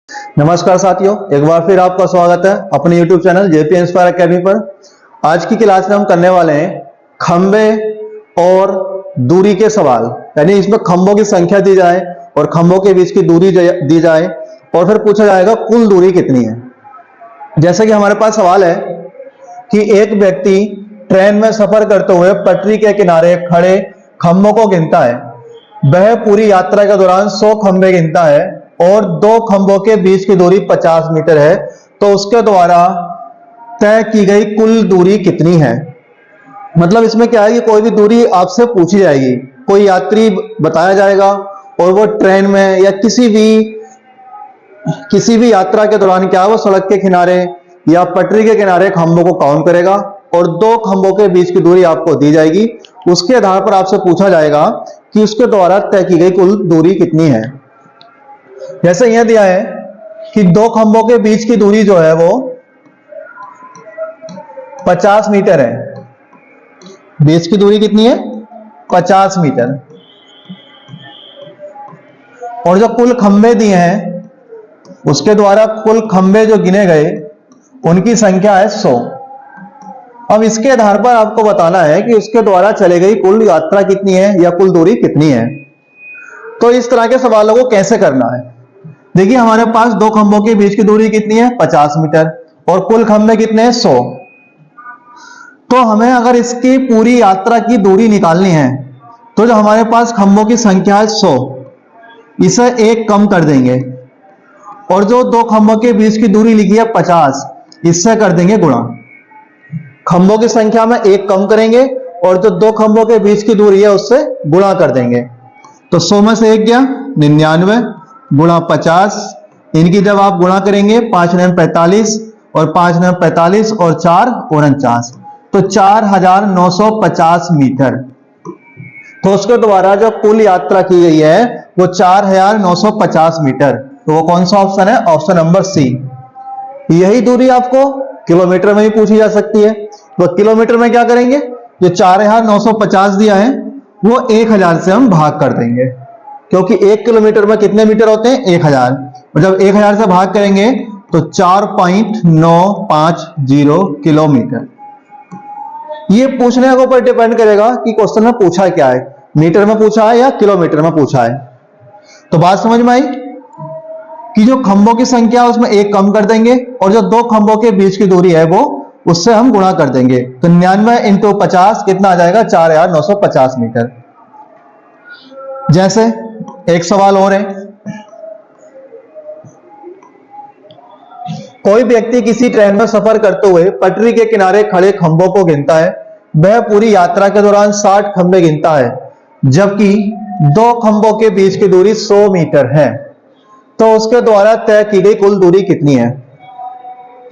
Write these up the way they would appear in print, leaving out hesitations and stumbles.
नमस्कार साथियों, एक बार फिर आपका स्वागत है अपने YouTube channel JP inspire academy पर। आज की क्लास में हम करने वाले हैं खंबे और दूरी के सवाल। यानी इसमें खंभों की संख्या दी जाए और खंभों के बीच की दूरी दी जाए और फिर पूछा जाएगा कुल दूरी कितनी है। जैसे कि हमारे पास सवाल है कि एक व्यक्ति ट्रेन में सफर करते हुए पटरी के किनारे खड़े खंभों को गिनता है। वह पूरी यात्रा के दौरान 100 खंभे गिनता है और दो खंभों के बीच की दूरी 50 मीटर है, तो उसके द्वारा तय की गई कुल दूरी कितनी है। मतलब इसमें क्या है कि कोई भी दूरी आपसे पूछी जाएगी, कोई यात्री बताया जाएगा और वो ट्रेन में या किसी भी यात्रा के दौरान क्या वो सड़क के किनारे या पटरी के किनारे खंभों को काउंट करेगा और दो खंभों के बीच की दूरी आपको दी जाएगी। उसके आधार पर आपसे पूछा जाएगा कि उसके द्वारा तय की गई कुल दूरी कितनी है। जैसे यह दिया है कि दो खंभों के बीच की दूरी जो है वो 50 मीटर है। बीच की दूरी कितनी है? 50 मीटर। और जो कुल खंभे दिए हैं उसके द्वारा कुल खंभे जो गिने गए उनकी संख्या है 100। अब इसके आधार पर आपको बताना है कि उसके द्वारा चली गई कुल यात्रा कितनी है या कुल दूरी कितनी है। तो इस तरह के सवालों को कैसे करना है, देखिए हमारे पास दो खंभों के बीच की दूरी कितनी है? 50 मीटर और कुल खंभे कितने हैं? 100। तो हमें अगर इसकी पूरी यात्रा की दूरी निकालनी है तो जो हमारे पास खंभों की संख्या है 100, इसे एक कम कर देंगे और जो दो खंभों के बीच की दूरी लिखी है 50, इससे कर देंगे गुणा। खंभों की संख्या में एक कम करेंगे और जो दो खंभों के बीच की दूरी है उससे गुणा कर देंगे। तो 100 में से एक गया 99 गुणा 50। इनकी जब आप गुणा करेंगे 5 9 45 और 5 9 45 और 4 49, तो 4950 मीटर। तो उसके द्वारा जो कुल यात्रा की गई है वो 4950 मीटर। तो वो कौन सा ऑप्शन है? Option number C. यही दूरी आपको किलोमीटर में भी पूछी जा सकती है। तो किलोमीटर में क्या करेंगे, जो 4950 दिया है वो 1000 से हम भाग कर देंगे, क्योंकि 1 किलोमीटर में कितने मीटर होते हैं? 1000। और जब 1000 से भाग करेंगे तो 4.950 किलोमीटर। ये पूछने के ऊपर डिपेंड करेगा कि क्वेश्चन में पूछा क्या है, मीटर में पूछा है या किलोमीटर में पूछा है। तो बात समझ में आई कि जो खंभों की संख्या है उसमें एक कम कर देंगे और जो दो खंभों के बीच की दूरी है वो उससे हम गुणा कर देंगे। तो 99 इंटू 50 कितना आ जाएगा? 4950 मीटर। जैसे एक सवाल और है, कोई व्यक्ति किसी ट्रेन में सफर करते हुए पटरी के किनारे खड़े खंभों को गिनता है। वह पूरी यात्रा के दौरान 60 खंभे गिनता है, जबकि दो खंभों के बीच की दूरी 100 मीटर है। तो उसके द्वारा तय की गई कुल दूरी कितनी है।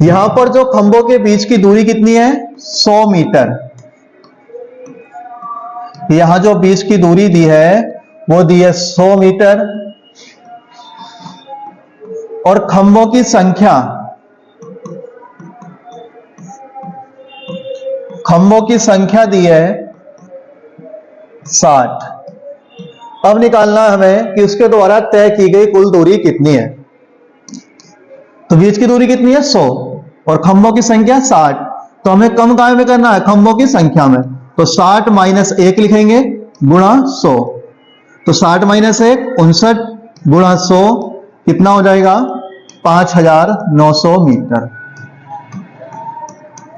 यहां पर जो खंभों के बीच की दूरी कितनी है? 100 मीटर। यहां जो बीच की दूरी दी है वो दी है 100 मीटर और खंभों की संख्या दी है 60। अब निकालना हमें कि उसके द्वारा तय की गई कुल दूरी कितनी है। तो बीच की दूरी कितनी है? 100 और खंभों की संख्या 60। तो हमें कम काय में करना है? खंभों की संख्या में। तो 60 माइनस 1 लिखेंगे गुणा 100। तो 60 माइनस 1 59 गुणा 100 कितना हो जाएगा? 5900 मीटर।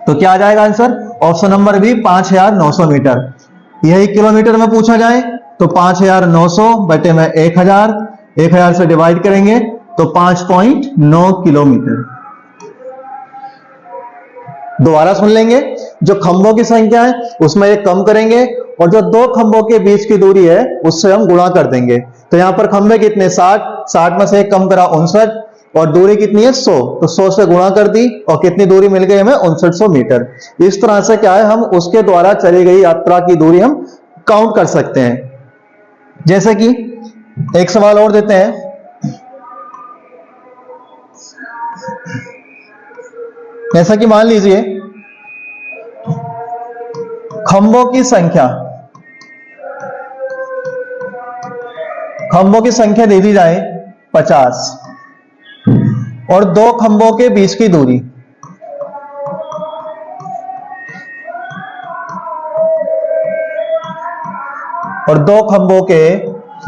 तो क्या आ जाएगा answer? Option number B 5900 metre. यही किलोमीटर में पूछा जाए तो 5900 बटे में 1000 से डिवाइड करेंगे तो 5.9 किलोमीटर। दोबारा सुन लेंगे, जो खंभों की संख्या है उसमें एक कम करेंगे और जो दो खंभों के बीच की दूरी है उससे हम गुणा कर देंगे। तो यहां पर खंभे कितने? 60 में से एक कम करा 59 और दूरी कितनी है? 100। तो 100 से गुणा कर दी और कितनी दूरी मिल गई हमें? 5900 मीटर। इस तरह से क्या है, हम उसके द्वारा चली गई यात्रा की दूरी हम काउंट कर सकते हैं। जैसे कि एक सवाल और देते हैं, जैसा कि मान लीजिए खंभों की संख्या दे दी जाए 50 और दो खंभों के बीच की दूरी, और दो खंभों के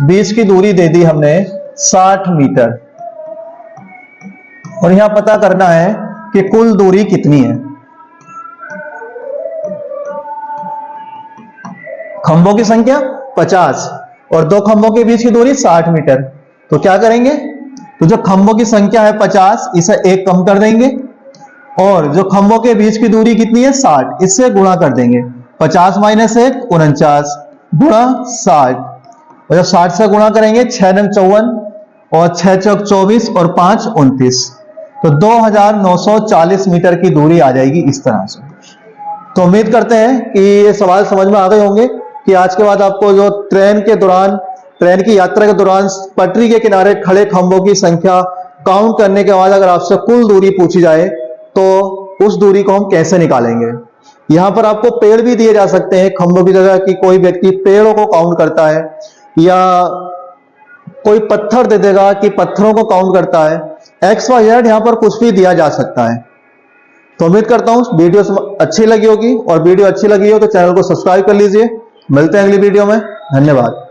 बीच की दूरी दे दी हमने 60 मीटर। और यहां पता करना है कि कुल दूरी कितनी है। खंभों की संख्या 50 और दो खंभों के बीच की दूरी 60 मीटर। तो क्या करेंगे, तो जो खंभों की संख्या है 50, इसे एक कम कर देंगे, और जो खंभों के बीच की दूरी कितनी है 60, इससे गुणा कर देंगे। 50 माइनस 1 49 गुणा 60, और जब 60 से गुणा करेंगे 6 नंग 54 और 6 चौक 24 और 5 29, तो 2940 मीटर की दूरी आ जाएगी इस तरह से। तो उम्मीद करते हैं कि ये सवाल समझ में आ गए होंगे कि आज के बाद आपको जो ट्रेन की यात्रा के दौरान पटरी के किनारे खड़े खंभों की संख्या काउंट करने के बाद अगर आपसे कुल दूरी पूछी जाए तो उस दूरी को हम कैसे निकालेंगे। यहां पर आपको पेड़ भी दिए जा सकते हैं खंभों की जगह, कि कोई व्यक्ति पेड़ों को काउंट करता है, या कोई पत्थर दे देगा कि पत्थरों को काउंट करता है। एक्स वाई जेड यहां पर कुछ भी दिया जा सकता है। तो उम्मीद करता हूं वीडियो अच्छी लगी होगी, और वीडियो अच्छी लगी हो तो चैनल को सब्सक्राइब कर लीजिए। मिलते हैं अगली वीडियो में। धन्यवाद।